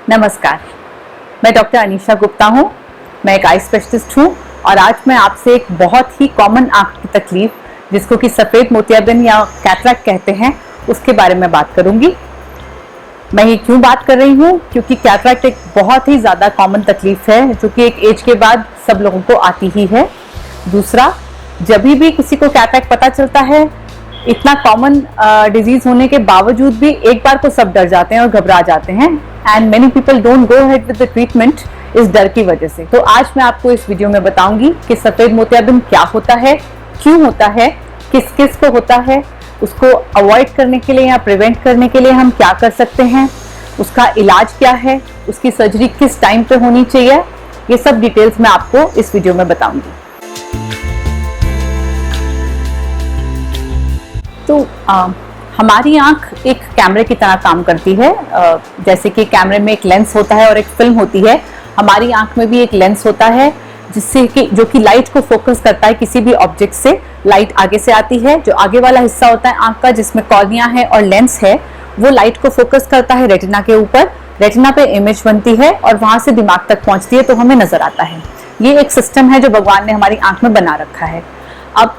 नमस्कार, मैं डॉक्टर अनीशा गुप्ता हूँ। मैं एक आई स्पेशलिस्ट हूँ और आज मैं आपसे एक बहुत ही कॉमन आँख की तकलीफ, जिसको कि सफ़ेद मोतियाबिंद या कैटरैक्ट कहते हैं, उसके बारे में बात करूँगी। मैं ये क्यों बात कर रही हूँ? क्योंकि कैटरैक्ट एक बहुत ही ज़्यादा कॉमन तकलीफ है, जो कि एक एज के बाद सब लोगों को आती ही है। दूसरा, जब भी किसी को कैटरैक्ट पता चलता है, इतना कॉमन डिजीज होने के बावजूद भी एक बार को सब डर जाते हैं और घबरा जाते हैं, and many people don't go ahead with the treatment इस डर की वजह से। तो आज मैं आपको इस वीडियो में बताऊंगी कि सफेद मोतियाबिंद क्या होता है, क्यों होता है, किस किस को होता है, उसको अवॉइड करने के लिए या प्रिवेंट करने के लिए हम क्या कर सकते हैं, उसका इलाज क्या है, उसकी सर्जरी किस टाइम पे होनी चाहिए, ये सब डिटेल्स मैं आपको इस वीडियो में बताऊंगी। तो हमारी आंख एक कैमरे की तरह काम करती है। जैसे कि कैमरे में एक लेंस होता है और एक फिल्म होती है, हमारी आंख में भी एक लेंस होता है जिससे कि जो कि लाइट को फोकस करता है। किसी भी ऑब्जेक्ट से लाइट आगे से आती है, जो आगे वाला हिस्सा होता है आंख का, जिसमें कॉर्निया है और लेंस है, वो लाइट को फोकस करता है रेटिना के ऊपर। रेटिना पे इमेज बनती है और वहां से दिमाग तक पहुंचती है, तो हमें नजर आता है। ये एक सिस्टम है जो भगवान ने हमारी आंख में बना रखा है। अब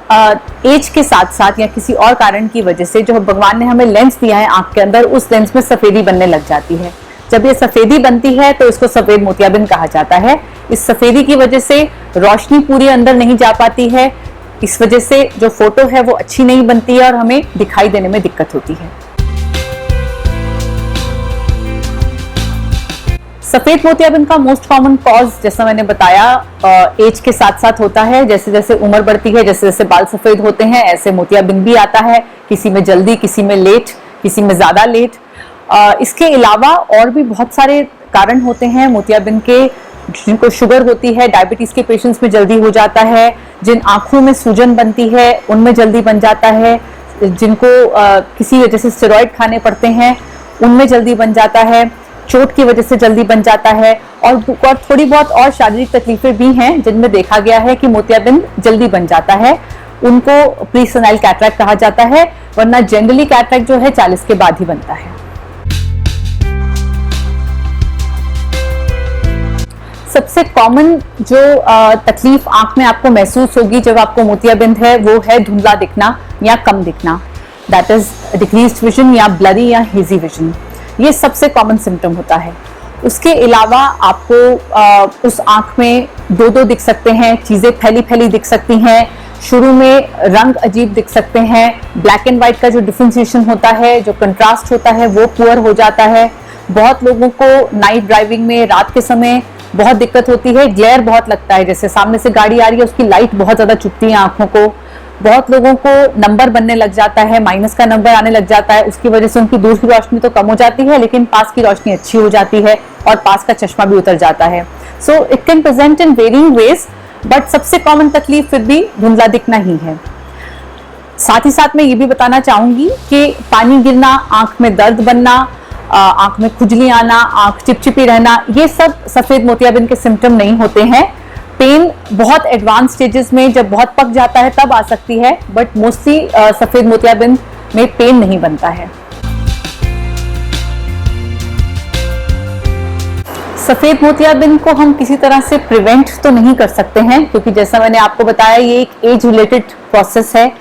एज के साथ साथ या किसी और कारण की वजह से जो भगवान ने हमें लेंस दिया है आंख के अंदर, उस लेंस में सफेदी बनने लग जाती है। जब ये सफेदी बनती है तो इसको सफेद मोतियाबिंद कहा जाता है। इस सफेदी की वजह से रोशनी पूरी अंदर नहीं जा पाती है, इस वजह से जो फोटो है वो अच्छी नहीं बनती है और हमें दिखाई देने में दिक्कत होती है। सफेद मोतियाबिंद का मोस्ट कॉमन कॉज, जैसा मैंने बताया, एज के साथ साथ होता है। जैसे जैसे उम्र बढ़ती है, जैसे जैसे बाल सफेद होते हैं, ऐसे मोतियाबिंद भी आता है। किसी में जल्दी, किसी में लेट, किसी में ज्यादा लेट। इसके अलावा और भी बहुत सारे कारण होते हैं मोतियाबिंद के। जिनको शुगर होती है, डायबिटीज के पेशेंट्स में जल्दी हो जाता है। जिन आंखों में सूजन बनती है उनमें जल्दी बन जाता है। जिनको किसी वजह से स्टेरॉइड खाने पड़ते हैं उनमें जल्दी बन जाता है। चोट की वजह से जल्दी बन जाता है। और थोड़ी बहुत और शारीरिक तकलीफें भी हैं जिनमें देखा गया है कि मोतियाबिंद जल्दी बन जाता है। उनको प्री-सेनाइल कैटरैक्ट कहा जाता है, वरना जनरली कैटरैक्ट जो है 40 के बाद ही बनता है। सबसे कॉमन जो तकलीफ आंख में आपको महसूस होगी जब आपको मोतियाबिंद है, वो है धुंधला दिखना या कम दिखना। दैट इज डिक्रीज्ड विजन या ब्लरी या हेजी विजन। ये सबसे कॉमन सिम्टम होता है। उसके अलावा आपको उस आंख में दो दो दिख सकते हैं, चीज़ें फैली फैली दिख सकती हैं। शुरू में रंग अजीब दिख सकते हैं। ब्लैक एंड वाइट का जो डिफ्रेंसिएशन होता है, जो कंट्रास्ट होता है, वो पुअर हो जाता है। बहुत लोगों को नाइट ड्राइविंग में रात के समय बहुत दिक्कत होती है। ग्लेयर बहुत लगता है, जैसे सामने से गाड़ी आ रही है, उसकी लाइट बहुत ज़्यादा चुभती है आंखों को। बहुत लोगों को नंबर बनने लग जाता है, माइनस का नंबर आने लग जाता है। उसकी वजह से उनकी दूर की रोशनी तो कम हो जाती है, लेकिन पास की रोशनी अच्छी हो जाती है और पास का चश्मा भी उतर जाता है। So it can present in varying ways, but सबसे कॉमन तकलीफ फिर भी धुंधला दिखना ही है। साथ ही साथ मैं ये भी बताना चाहूंगी कि पानी गिरना, आंख में दर्द बनना, आंख में खुजली आना, आंख चिपचिपी रहना, ये सब सफेद मोतियाबिंद के सिम्टम नहीं होते हैं। पेन बहुत एडवांस स्टेजेस में, जब बहुत पक जाता है, तब आ सकती है, बट मोस्टली सफेद मोतियाबिंद में पेन नहीं बनता है। सफेद मोतियाबिंद को हम किसी तरह से प्रिवेंट तो नहीं कर सकते हैं, क्योंकि जैसा मैंने आपको बताया, ये एक एज रिलेटेड प्रोसेस है।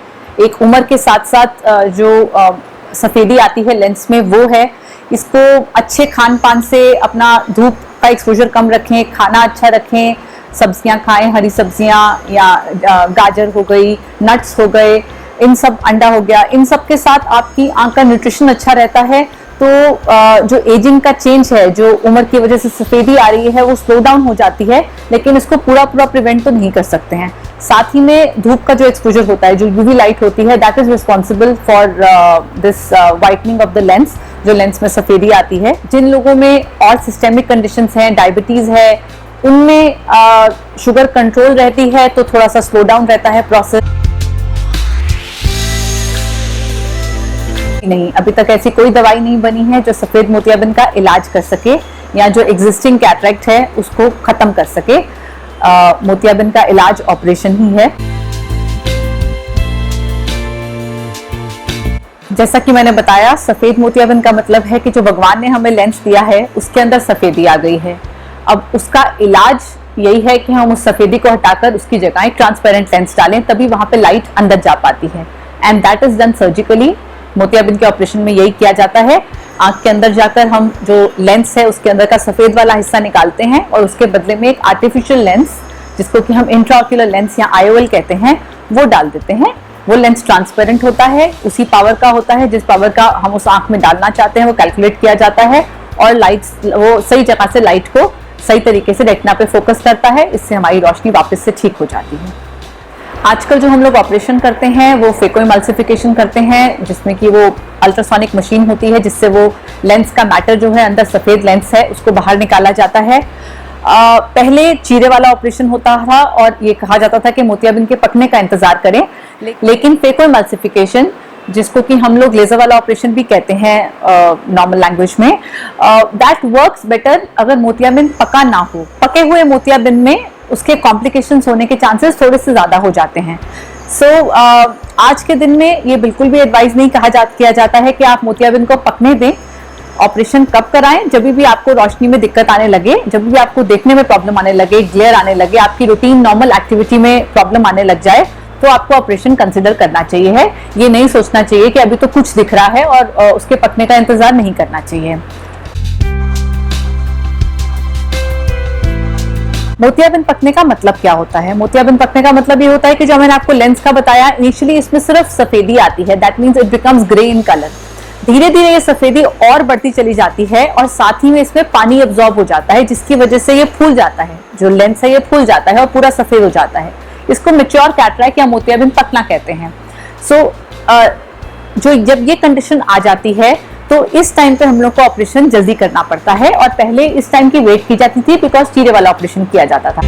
एक उम्र के साथ साथ जो सफेदी आती है लेंस में, वो है। इसको अच्छे खान पान से, अपना धूप का एक्सपोजर कम रखें, खाना अच्छा रखें, सब्जियां खाएं, हरी सब्जियां या गाजर हो गई, नट्स हो गए, इन सब, अंडा हो गया, इन सब के साथ आपकी आंख का न्यूट्रिशन अच्छा रहता है। तो जो एजिंग का चेंज है, जो उम्र की वजह से सफेदी आ रही है, वो स्लो डाउन हो जाती है, लेकिन इसको पूरा प्रिवेंट तो नहीं कर सकते हैं। साथ ही में धूप का जो एक्सपोजर होता है, जो यूवी लाइट होती है, that is responsible for this whitening of the lens, जो लेंस में सफेदी आती है। जिन लोगों में और सिस्टेमिक कंडीशंस हैं, डायबिटीज है, उनमें शुगर कंट्रोल रहती है, तो थोड़ा सा स्लो डाउन रहता है प्रोसेस। नहीं, अभी तक ऐसी कोई दवाई नहीं बनी है जो सफेद मोतियाबिंद का इलाज कर सके या जो एग्जिस्टिंग कैटरैक्ट है उसको खत्म कर सके। मोतियाबिंद का इलाज ऑपरेशन ही है। जैसा कि मैंने बताया, सफेद मोतियाबिंद का मतलब है कि जो भगवान ने हमें लेंस दिया है उसके अंदर सफेदी आ गई है। अब उसका इलाज यही है कि हम उस सफेदी को हटाकर उसकी जगह एक ट्रांसपेरेंट लेंस डालें, तभी वहां पे लाइट अंदर जा पाती है। And that is done surgically. मोतियाबिंद के ऑपरेशन में यही किया जाता है। आंख के अंदर जाकर हम जो लेंस है उसके अंदर का सफेद वाला हिस्सा निकालते हैं और उसके बदले में एक आर्टिफिशियल लेंस, जिसको कि हम इंट्राओक्यूलर लेंस या IOL कहते हैं, वो डाल देते हैं। वो लेंस ट्रांसपेरेंट होता है, उसी पावर का होता है जिस पावर का हम उस आंख में डालना चाहते हैं, वो कैलकुलेट किया जाता है और लाइट्स वो सही जगह से लाइट को सही तरीके से रेटिना पे फोकस करता है। इससे हमारी रोशनी वापस से ठीक हो जाती है। आजकल जो हम लोग ऑपरेशन करते हैं वो फेकोएमल्सिफिकेशन करते हैं, जिसमें कि वो अल्ट्रासोनिक मशीन होती है जिससे वो लेंस का मैटर जो है, अंदर सफेद लेंस है, उसको बाहर निकाला जाता है। पहले चीरे वाला ऑपरेशन होता था और ये कहा जाता था कि मोतियाबिंद के पकने का इंतजार करें, लेकिन फेकोएमल्सिफिकेशन, जिसको कि हम लोग लेजर वाला ऑपरेशन भी कहते हैं नॉर्मल लैंग्वेज में, दैट वर्क्स बेटर अगर मोतियाबिंद पका ना हो। पके हुए मोतियाबिंद में उसके कॉम्प्लिकेशंस होने के चांसेस थोड़े से ज्यादा हो जाते हैं। सो आज के दिन में ये बिल्कुल भी एडवाइस नहीं किया जाता है कि आप मोतियाबिंद को पकने दें। ऑपरेशन कब कराएं? जब भी आपको रोशनी में दिक्कत आने लगे, जब भी आपको देखने में प्रॉब्लम आने लगे, ग्लेयर आने लगे, आपकी रूटीन नॉर्मल एक्टिविटी में प्रॉब्लम आने लग जाए, तो आपको ऑपरेशन कंसिडर करना चाहिए है। ये नहीं सोचना चाहिए कि अभी तो कुछ दिख रहा है और उसके पकने का इंतजार नहीं करना चाहिए। मोतियाबिंद पकने का मतलब क्या होता है? मोतियाबिंद पकने का मतलब ये होता है कि जो मैंने आपको लेंस का बताया, इनिशियली इसमें सिर्फ सफेदी आती है, that means it becomes grey in colour. धीरे धीरे ये सफेदी और बढ़ती चली जाती है और साथ ही में इसमें पानी अब्सॉर्ब हो जाता है, जिसकी वजह से ये फूल जाता है। जो लेंस है ये फूल जाता है और पूरा सफेद हो जाता है। इसको मैच्योर कैटरैक्ट या मोतियाबिंद पकना कहते हैं। जो जब ये कंडीशन आ जाती है तो इस टाइम पे हम लोग को ऑपरेशन जल्दी करना पड़ता है और पहले इस टाइम की वेट की जाती थी बिकॉज चीरे वाला ऑपरेशन किया जाता था।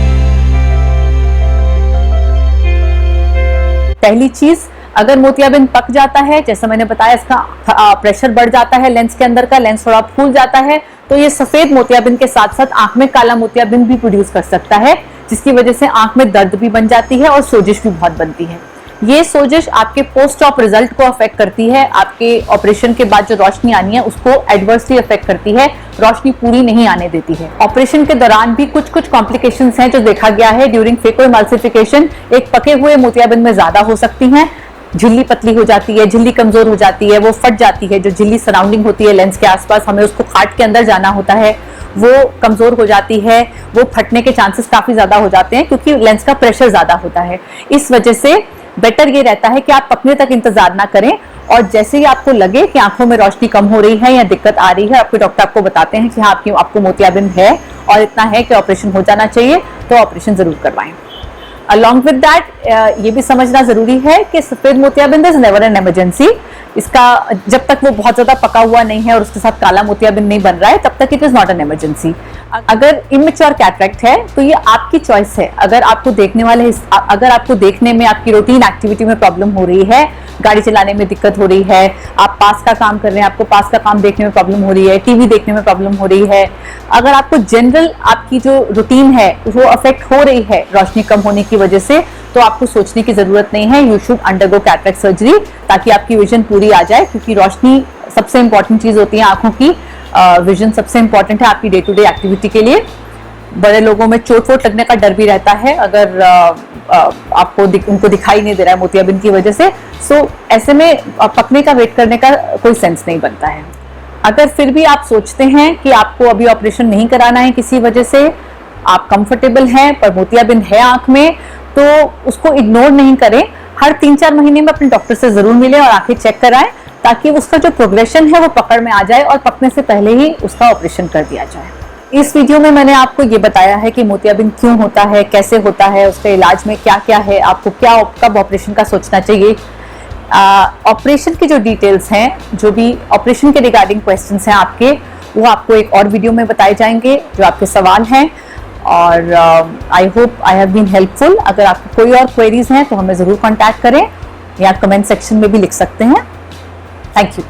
पहली चीज, अगर मोतियाबिंद पक जाता है, जैसा मैंने बताया, इसका प्रेशर बढ़ जाता है लेंस के अंदर का, लेंस थोड़ा फूल जाता है, तो ये सफेद मोतियाबिंद के साथ साथ आंख में काला मोतियाबिंद भी प्रोड्यूस कर सकता है, जिसकी वजह से आंख में दर्द भी बन जाती है और सोजिश भी बहुत बनती है। ये सोजिश आपके पोस्ट ऑप रिजल्ट को अफेक्ट करती है। आपके ऑपरेशन के बाद जो रोशनी आनी है उसको एडवर्सली अफेक्ट करती है, रोशनी पूरी नहीं आने देती है। ऑपरेशन के दौरान भी कुछ कॉम्प्लिकेशंस हैं जो देखा गया है ड्यूरिंग फेकोएमल्सिफिकेशन। एक पके हुए मोतियाबिंद में ज्यादा हो सकती हैं। झिल्ली पतली हो जाती है, झिल्ली कमजोर हो जाती है, वो फट जाती है। जो झिल्ली सराउंडिंग होती है लेंस के आसपास, हमें उसको काट के अंदर जाना होता है, वो कमजोर हो जाती है। वो फटने के चांसेस काफी ज्यादा हो जाते हैं क्योंकि लेंस का प्रेशर ज्यादा होता है। इस वजह से बेटर ये रहता है कि आप पकने तक इंतजार ना करें और जैसे ही आपको लगे कि आंखों में रोशनी कम हो रही है या दिक्कत आ रही है, आपके डॉक्टर आपको बताते हैं कि हाँ आपको मोतियाबिंद है और इतना है कि ऑपरेशन हो जाना चाहिए, तो ऑपरेशन जरूर करवाएं। अलॉन्ग विद दैट ये भी समझना जरूरी है कि सफेद मोतियाबिंद इज नेवर एन इमरजेंसी। इसका जब तक वो बहुत ज्यादा पका हुआ नहीं है और उसके साथ काला मोतियाबिंद नहीं बन रहा है, तब तक it is not an emergency. अगर इमेच्योर कैटरैक्ट है तो ये आपकी चॉइस है। अगर आपको देखने में आपकी रूटीन एक्टिविटी में प्रॉब्लम हो रही है, गाड़ी चलाने में दिक्कत हो रही है, आप पास का काम कर रहे हैं, आपको पास का काम देखने में प्रॉब्लम हो रही है, टीवी देखने में प्रॉब्लम हो रही है, अगर आपको जनरल आपकी जो रूटीन है वो अफेक्ट हो रही है रोशनी कम होने की वजह से, तो आपको सोचने की जरूरत नहीं है। You should undergo cataract surgery ताकि आपकी विजन पूरी आ जाए, क्योंकि रोशनी सबसे इंपॉर्टेंट चीज होती है आंखों की। विजन सबसे इंपॉर्टेंट है आपकी डे टू डे एक्टिविटी के लिए। बड़े लोगों में चोट वोट लगने का डर भी रहता है अगर आपको उनको दिखाई नहीं दे रहा है मोतियाबिंद की वजह से। सो ऐसे में पकने का वेट करने का कोई सेंस नहीं बनता है। अगर फिर भी आप सोचते हैं कि आपको अभी ऑपरेशन नहीं कराना है किसी वजह से, आप कंफर्टेबल हैं पर मोतियाबिंद है आंख में, तो उसको इग्नोर नहीं करें। हर 3-4 महीने में अपने डॉक्टर से जरूर मिलें और आंखें चेक कराएं ताकि उसका जो प्रोग्रेशन है वो पकड़ में आ जाए और पकने से पहले ही उसका ऑपरेशन कर दिया जाए। इस वीडियो में मैंने आपको ये बताया है कि मोतियाबिंद क्यों होता है, कैसे होता है, उसके इलाज में क्या क्या है, आपको कब ऑपरेशन का सोचना चाहिए। ऑपरेशन की जो डिटेल्स हैं, जो भी ऑपरेशन के रिगार्डिंग क्वेश्चंस हैं आपके, वो आपको एक और वीडियो में बताए जाएंगे जो आपके सवाल हैं। और I hope I have been helpful. अगर आपको कोई और क्वेरीज हैं तो हमें ज़रूर कॉन्टैक्ट करें या कमेंट सेक्शन में भी लिख सकते हैं। Thank you.